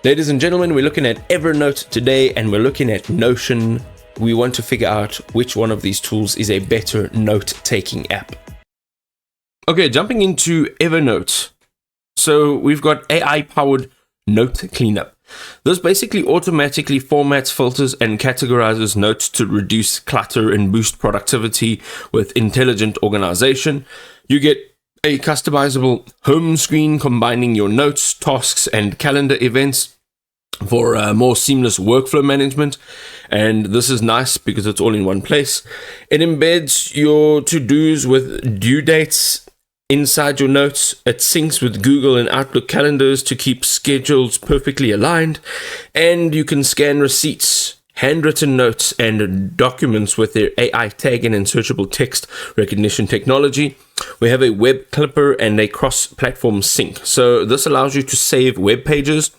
Ladies and gentlemen, we're looking at Evernote today and we're looking at Notion. We want to figure out which one of these tools is a better note-taking app. Okay, jumping into Evernote. So we've got AI-powered note cleanup. This basically automatically formats, filters, and categorizes notes to reduce clutter and boost productivity with intelligent organization. You get a customizable home screen combining your notes, tasks, and calendar events for more seamless workflow management. And this is nice because it's all in one place. It embeds your to-dos with due dates inside your notes. It syncs with Google and Outlook calendars to keep schedules perfectly aligned. And you can scan receipts, handwritten notes, and documents with their AI tagging and searchable text recognition technology. We have a web clipper and a cross-platform sync. So this allows you to save web pages,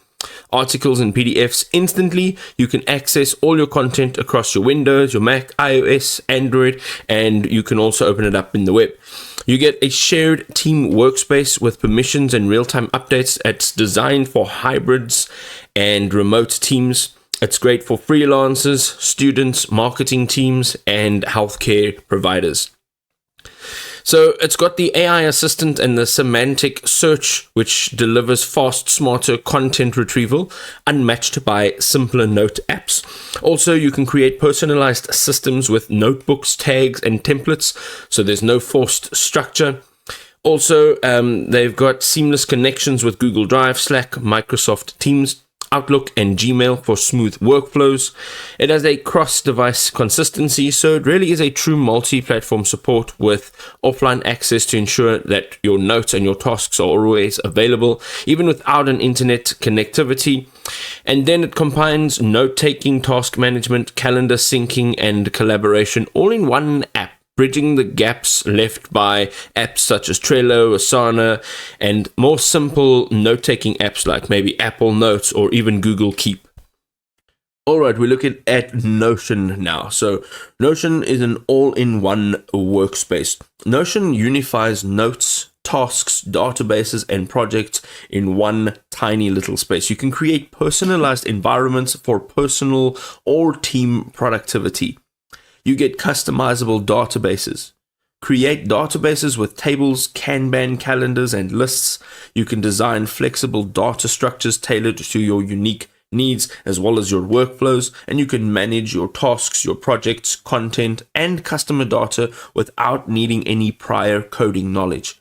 articles, and PDFs instantly. You can access all your content across your Windows, your Mac, iOS, Android, and you can also open it up in the web. You get a shared team workspace with permissions and real-time updates. It's designed for hybrids and remote teams. It's great for freelancers, students, marketing teams, and healthcare providers. So it's got the AI assistant and the semantic search, which delivers fast, smarter content retrieval, unmatched by simpler note apps. Also, you can create personalized systems with notebooks, tags, and templates, so there's no forced structure. Also, they've got seamless connections with Google Drive, Slack, Microsoft Teams, Outlook, and Gmail for smooth workflows. It has a cross-device consistency, so it really is a true multi-platform support with offline access to ensure that your notes and your tasks are always available, even without an internet connectivity. And then it combines note-taking, task management, calendar syncing, and collaboration all in one app, bridging the gaps left by apps such as Trello, Asana, and more simple note-taking apps like maybe Apple Notes or even Google Keep. Alright, we're looking at Notion now. So Notion is an all-in-one workspace. Notion unifies notes, tasks, databases, and projects in one tiny little space. You can create personalized environments for personal or team productivity. You get customizable databases. Create databases with tables, Kanban calendars, and lists. You can design flexible data structures tailored to your unique needs as well as your workflows, and you can manage your tasks, your projects, content, and customer data without needing any prior coding knowledge.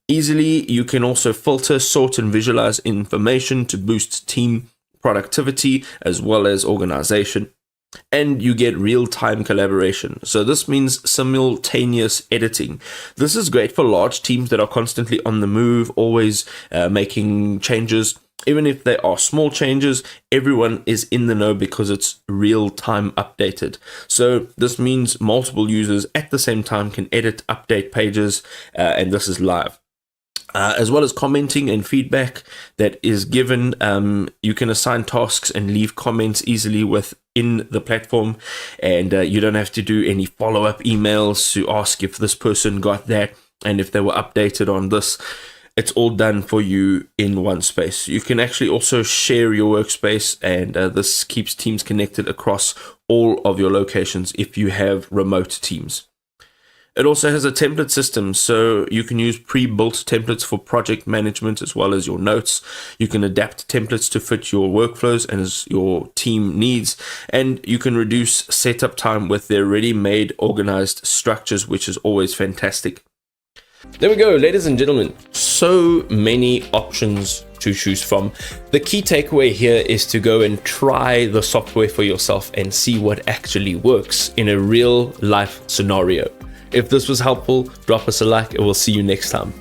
Easily, you can also filter, sort, and visualize information to boost team productivity as well as organization. And you get real-time collaboration. So this means simultaneous editing. This is great for large teams that are constantly on the move, always making changes. Even if they are small changes, everyone is in the know because it's real-time updated. So this means multiple users at the same time can edit, update pages, and this is live. As well as commenting and feedback that is given. You can assign tasks and leave comments easily within the platform, and you don't have to do any follow-up emails to ask if this person got that and if they were updated on this. It's all done for you in one space. You can actually also share your workspace, and this keeps teams connected across all of your locations if you have remote teams. It also has a template system, so you can use pre-built templates for project management as well as your notes. You can adapt templates to fit your workflows and as your team needs, and you can reduce setup time with their ready-made organized structures, which is always fantastic. There we go, ladies and gentlemen. So many options to choose from. The key takeaway here is to go and try the software for yourself and see what actually works in a real life scenario. If this was helpful, drop us a like and we'll see you next time.